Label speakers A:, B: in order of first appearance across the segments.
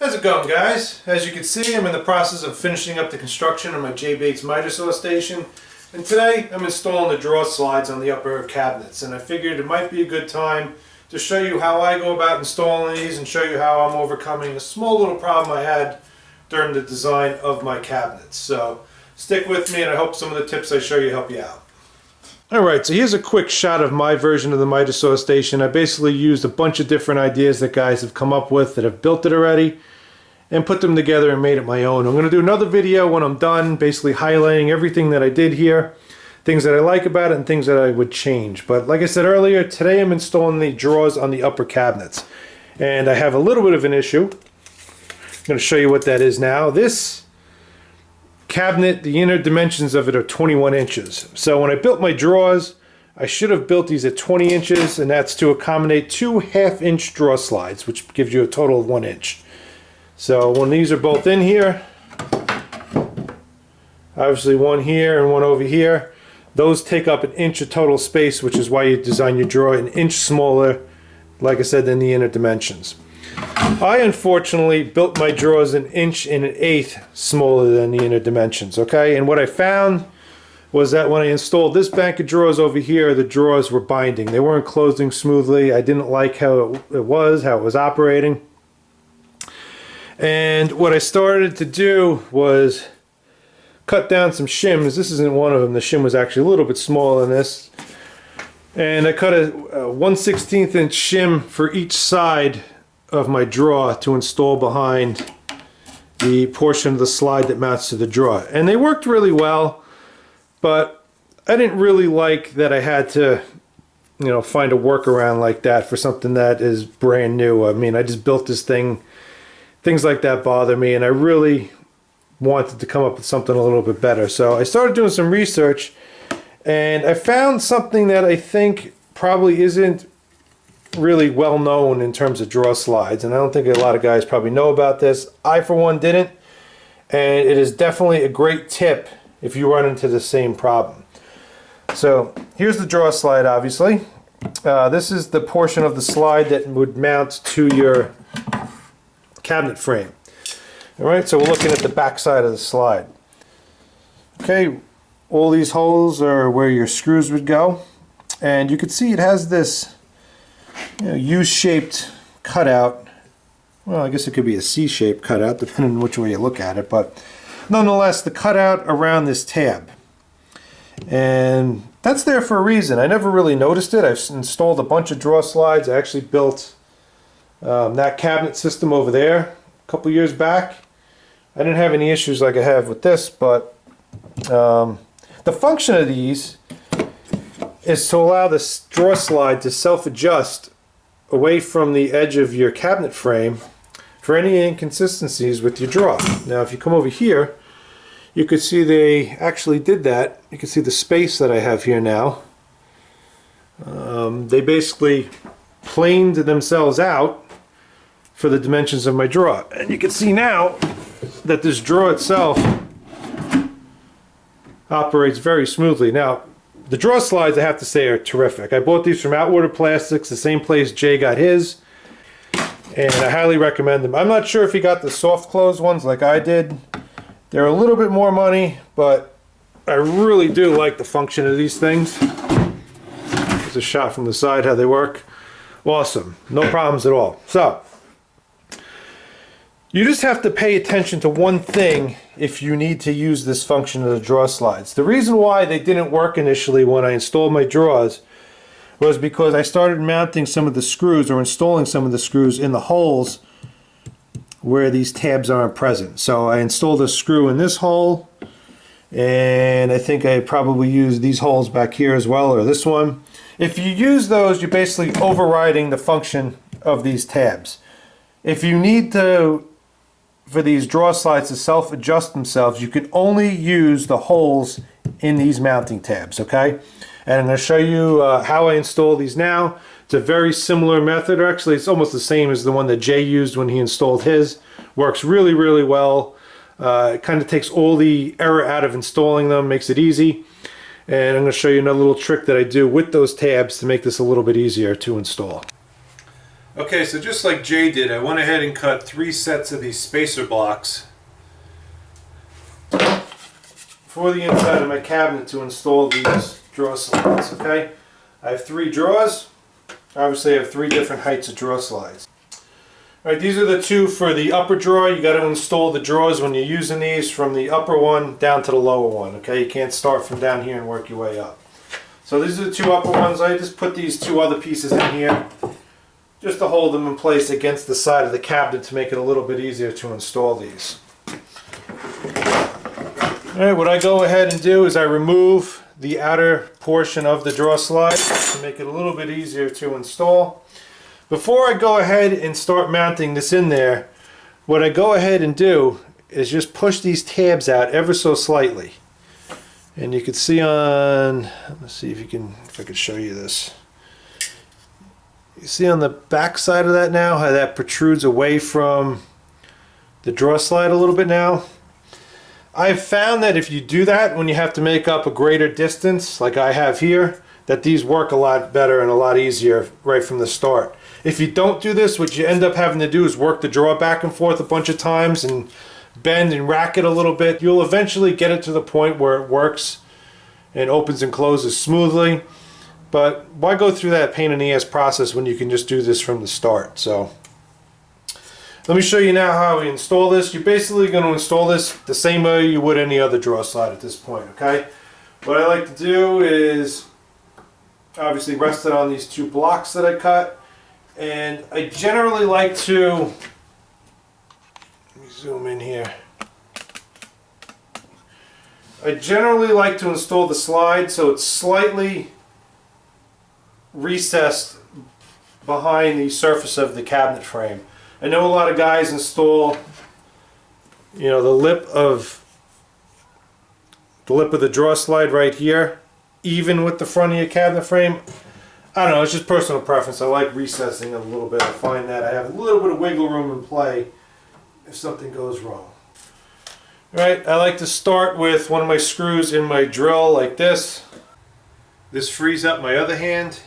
A: How's it going, guys? As you can see, I'm in the process of finishing up the construction of my J. Bates miter saw station, and today I'm installing the draw slides on the upper cabinets, and I figured it might be a good time to show you how I go about installing these and show you how I'm overcoming a small little problem I had during the design of my cabinets. So stick with me, and I hope some of the tips I show you help you out. Alright, so here's a quick shot of my version of the miter saw station. I basically used a bunch of different ideas that guys have come up with that have built it already and put them together and made it my own. I'm going to do another video when I'm done, basically highlighting everything that I did here, things that I like about it and things that I would change. But like I said earlier, today I'm installing the drawers on the upper cabinets. And I have a little bit of an issue. I'm going to show you what that is now. This cabinet, the inner dimensions of it are 21 inches. So when I built my drawers, I should have built these at 20 inches, and that's to accommodate two half-inch drawer slides, which gives you a total of 1 inch. So when these are both in here, obviously one here and one over here, those take up 1 inch of total space, which is why you design your drawer 1 inch smaller, like I said, than the inner dimensions. I unfortunately built my drawers 1 inch and 1/8 smaller than the inner dimensions, okay? And what I found was that when I installed this bank of drawers over here, the drawers were binding. They weren't closing smoothly. I didn't like how it was operating. And what I started to do was cut down some shims. This isn't one of them. The shim was actually a little bit smaller than this. And I cut a 1/16 inch shim for each side of my drawer to install behind the portion of the slide that mounts to the drawer. And they worked really well, but I didn't really like that I had to, find a workaround like that for something that is brand new. I mean, I just built this thing. Things like that bother me, and I really wanted to come up with something a little bit better. So I started doing some research, and I found something that I think probably isn't really well known in terms of drawer slides, and I don't think a lot of guys probably know about this. I, for one, didn't, and it is definitely a great tip if you run into the same problem. So here's the drawer slide, obviously. This is the portion of the slide that would mount to your cabinet frame. Alright, so we're looking at the back side of the slide. Okay, all these holes are where your screws would go, and you can see it has this U-shaped cutout. Well, I guess it could be a C-shaped cutout depending on which way you look at it, but nonetheless, the cutout around this tab. And that's there for a reason. I never really noticed it. I've installed a bunch of drawer slides. I actually built that cabinet system over there a couple years back. I didn't have any issues like I have with this, but the function of these is to allow this drawer slide to self-adjust away from the edge of your cabinet frame for any inconsistencies with your drawer. Now if you come over here, you could see they actually did that. You can see the space that I have here now. They basically planed themselves out for the dimensions of my drawer. And you can see now that this drawer itself operates very smoothly. Now, the drawer slides, I have to say, are terrific. I bought these from Outwater Plastics, the same place Jay got his, and I highly recommend them. I'm not sure if he got the soft close ones like I did. They're a little bit more money, but I really do like the function of these things. Here's a shot from the side how they work. Awesome, no problems at all. So you just have to pay attention to one thing if you need to use this function of the drawer slides. The reason why they didn't work initially when I installed my drawers was because I started mounting some of the screws or installing some of the screws in the holes where these tabs aren't present. So I installed a screw in this hole, and I think I probably used these holes back here as well, or this one. If you use those, you're basically overriding the function of these tabs. If you need to, for these drawer slides to self-adjust themselves, you can only use the holes in these mounting tabs, okay? And I'm going to show you how I install these now. It's a very similar method, or actually it's almost the same as the one that Jay used when he installed his. Works really, really well. It kind of takes all the error out of installing them, makes it easy. And I'm going to show you another little trick that I do with those tabs to make this a little bit easier to install. Okay, so just like Jay did, I went ahead and cut 3 sets of these spacer blocks for the inside of my cabinet to install these drawer slides, okay? I have 3 drawers. Obviously I have 3 different heights of drawer slides. Alright, these are the 2 for the upper drawer. You got to install the drawers when you're using these from the upper one down to the lower one, okay? You can't start from down here and work your way up. So these are the 2 upper ones. I just put these 2 other pieces in here just to hold them in place against the side of the cabinet to make it a little bit easier to install these. Alright, what I go ahead and do is I remove the outer portion of the drawer slide to make it a little bit easier to install. Before I go ahead and start mounting this in there, what I go ahead and do is just push these tabs out ever so slightly. And you can see on, let's see if I can show you this. You see on the back side of that now how that protrudes away from the drawer slide a little bit now. I've found that if you do that when you have to make up a greater distance like I have here, that these work a lot better and a lot easier right from the start. If you don't do this, what you end up having to do is work the drawer back and forth a bunch of times and bend and rack it a little bit. You'll eventually get it to the point where it works and opens and closes smoothly. But why go through that pain in the ass process when you can just do this from the start? So let me show you now how we install this. You're basically going to install this the same way you would any other drawer slide at this point, okay? What I like to do is obviously rest it on these 2 blocks that I cut. And I generally like to, let me zoom in here. I generally like to install the slide so it's slightly recessed behind the surface of the cabinet frame. I know a lot of guys install, you know, the lip of the drawer slide right here, even with the front of your cabinet frame. I don't know, it's just personal preference. I like recessing it a little bit. I find that I have a little bit of wiggle room in play if something goes wrong. Alright, I like to start with one of my screws in my drill like this. This frees up my other hand.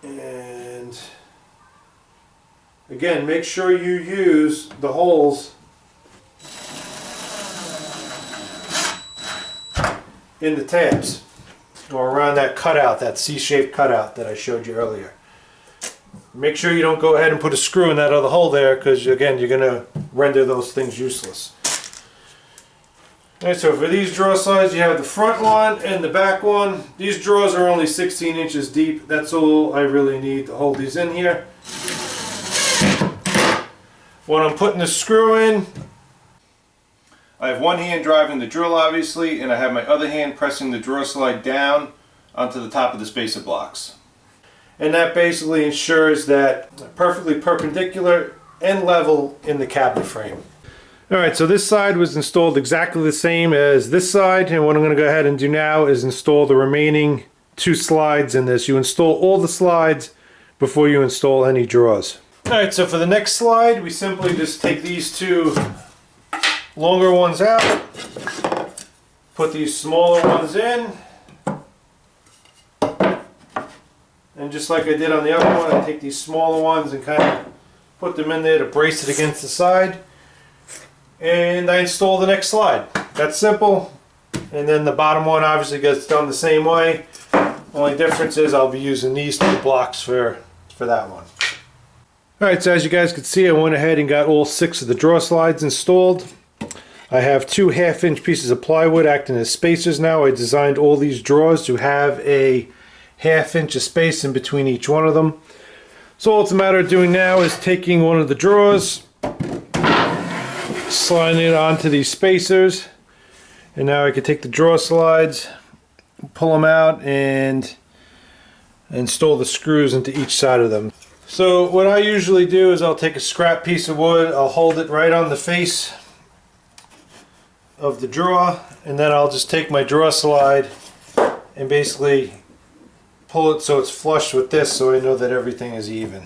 A: And again, make sure you use the holes in the tabs or around that cutout, that C-shaped cutout that I showed you earlier. Make sure you don't go ahead and put a screw in that other hole there, because again, you're going to render those things useless. Alright, so for these drawer slides, you have the front one and the back one. These drawers are only 16 inches deep. That's all I really need to hold these in here. When I'm putting the screw in, I have one hand driving the drill obviously, and I have my other hand pressing the drawer slide down onto the top of the spacer blocks. And that basically ensures that they're perfectly perpendicular and level in the cabinet frame. Alright, so this side was installed exactly the same as this side, and what I'm going to go ahead and do now is install the remaining 2 slides in this. You install all the slides before you install any drawers. Alright, so for the next slide, we simply just take these 2 longer ones out, put these smaller ones in, and just like I did on the other one, I take these smaller ones and kind of put them in there to brace it against the side. And I install the next slide. That's simple. And then the bottom one obviously gets done the same way. Only difference is I'll be using these 2 blocks for that one. Alright, so as you guys can see, I went ahead and got all 6 of the drawer slides installed. I have 2 half-inch pieces of plywood acting as spacers now. I designed all these drawers to have a half-inch of space in between each one of them. So all it's a matter of doing now is taking one of the drawers, sliding it onto these spacers, and now I can take the drawer slides, pull them out, and install the screws into each side of them. So what I usually do is I'll take a scrap piece of wood, I'll hold it right on the face of the drawer, and then I'll just take my drawer slide and basically pull it so it's flush with this, so I know that everything is even.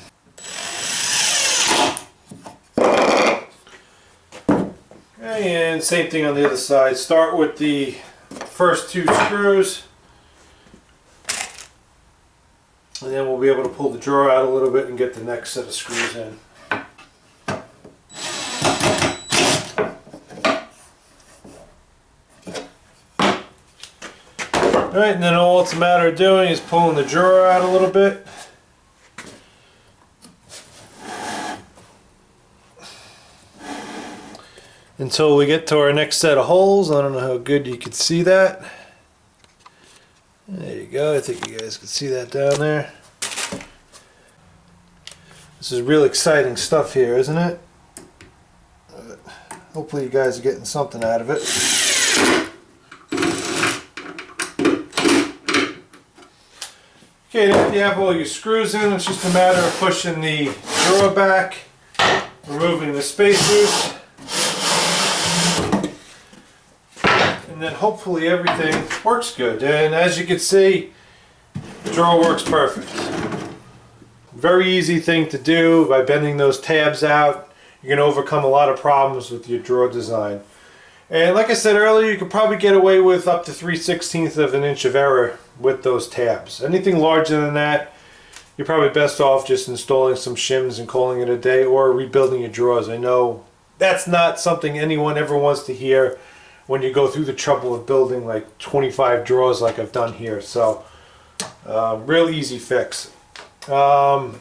A: And same thing on the other side. Start with the first 2 screws, and and then we'll be able to pull the drawer out a little bit and get the next set of screws in. Alright, and then all it's a matter of doing is pulling the drawer out a little bit. Until we get to our next set of holes. I don't know how good you can see that. There you go, I think you guys can see that down there. This is real exciting stuff here, isn't it? Hopefully you guys are getting something out of it. Okay, now that you have all your screws in, it's just a matter of pushing the drawer back, removing the spacers, and then hopefully everything works good. And as you can see, the drawer works perfect. Very easy thing to do. By bending those tabs out, you can overcome a lot of problems with your drawer design. And like I said earlier, you could probably get away with up to 3/16 of an inch of error with those tabs. Anything larger than that, you're probably best off just installing some shims and calling it a day, or rebuilding your drawers. I know that's not something anyone ever wants to hear when you go through the trouble of building like 25 drawers like I've done here. So, real easy fix. I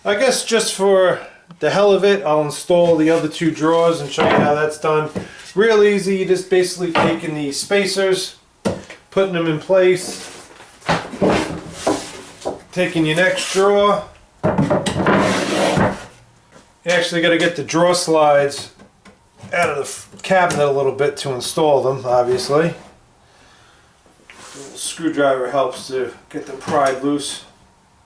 A: guess just for the hell of it, I'll install the other two drawers and show you how that's done. Real easy. You just basically taking the spacers, putting them in place, taking your next drawer. You actually got to get the drawer slides out of the cabinet a little bit to install them, obviously. A little screwdriver helps to get them pried loose.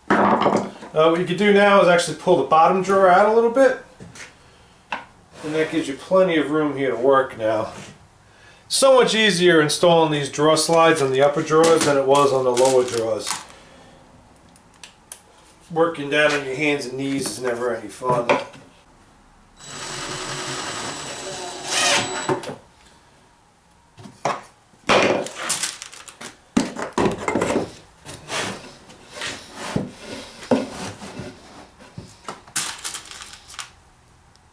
A: What you can do now is actually pull the bottom drawer out a little bit, and that gives you plenty of room here to work now. So much easier installing these drawer slides on the upper drawers than it was on the lower drawers. Working down on your hands and knees is never any fun.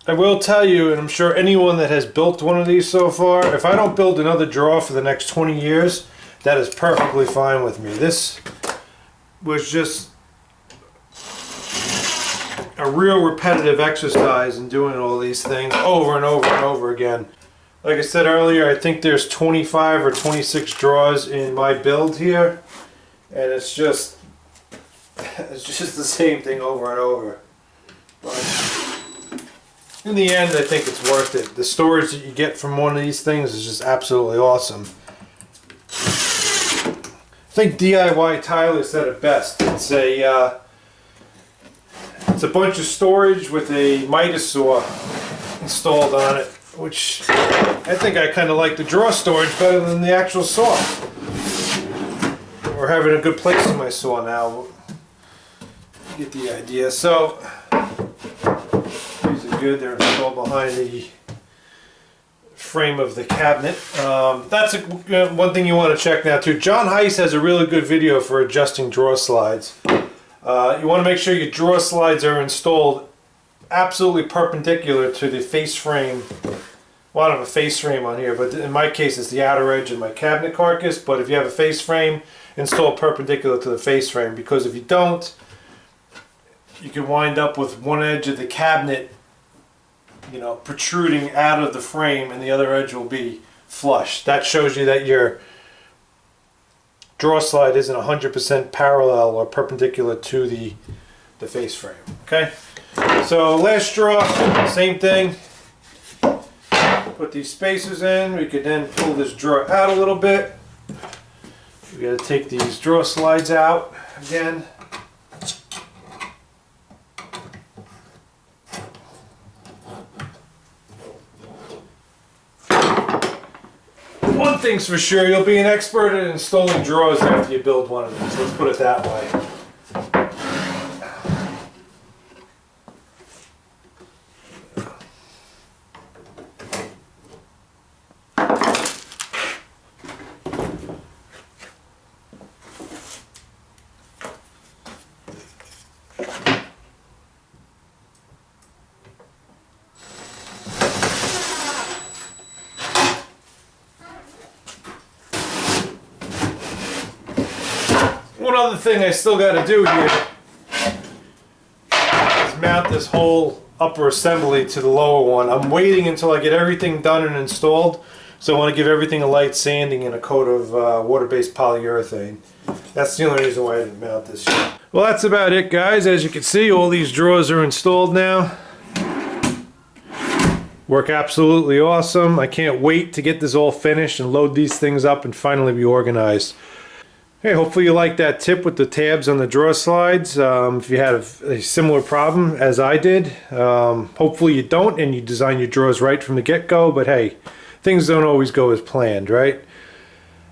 A: I will tell you, and I'm sure anyone that has built one of these so far, if I don't build another drawer for the next 20 years, that is perfectly fine with me. This was just a real repetitive exercise in doing all these things over and over and over again. Like I said earlier, I think there's 25 or 26 drawers in my build here, and it's just the same thing over and over. But in the end, I think it's worth it. The storage that you get from one of these things is just absolutely awesome. I think DIY Tyler said it best. It's a bunch of storage with a miter saw installed on it, which I think I kind of like the drawer storage better than the actual saw. We're having a good place in my saw now. You get the idea. So these are good. They're installed behind the frame of the cabinet. That's one thing you want to check now too. John Heiss has a really good video for adjusting drawer slides. You want to make sure your drawer slides are installed absolutely perpendicular to the face frame. Well, I don't have a face frame on here, but in my case it's the outer edge of my cabinet carcass. But if you have a face frame, install perpendicular to the face frame, because if you don't, you can wind up with one edge of the cabinet, you know, protruding out of the frame, and the other edge will be flush. That shows you that your drawer slide isn't 100% parallel or perpendicular to the face frame. Okay, so last drawer, same thing. Put these spacers in. We could then pull this drawer out a little bit. We got to take these drawer slides out again. One thing's for sure, you'll be an expert at installing drawers after you build one of these. Let's put it that way. other thing I still got to do here is mount this whole upper assembly to the lower one. I'm waiting until I get everything done and installed, so I want to give everything a light sanding and a coat of water-based polyurethane. That's the only reason why I didn't mount this yet. Well, that's about it, guys. As you can see, all these drawers are installed now. Work absolutely awesome. I can't wait to get this all finished and load these things up and finally be organized. Hey, hopefully you like that tip with the tabs on the drawer slides. If you had a similar problem as I did, hopefully you don't and you design your drawers right from the get-go, but hey, things don't always go as planned, right?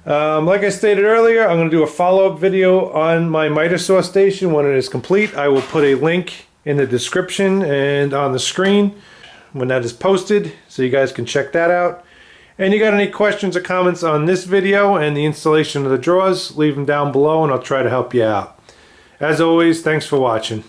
A: Like I stated earlier, I'm going to do a follow-up video on my miter saw station when it is complete. I will put a link in the description and on the screen when that is posted, so you guys can check that out. And you got any questions or comments on this video and the installation of the drawers, leave them down below and I'll try to help you out. As always, thanks for watching.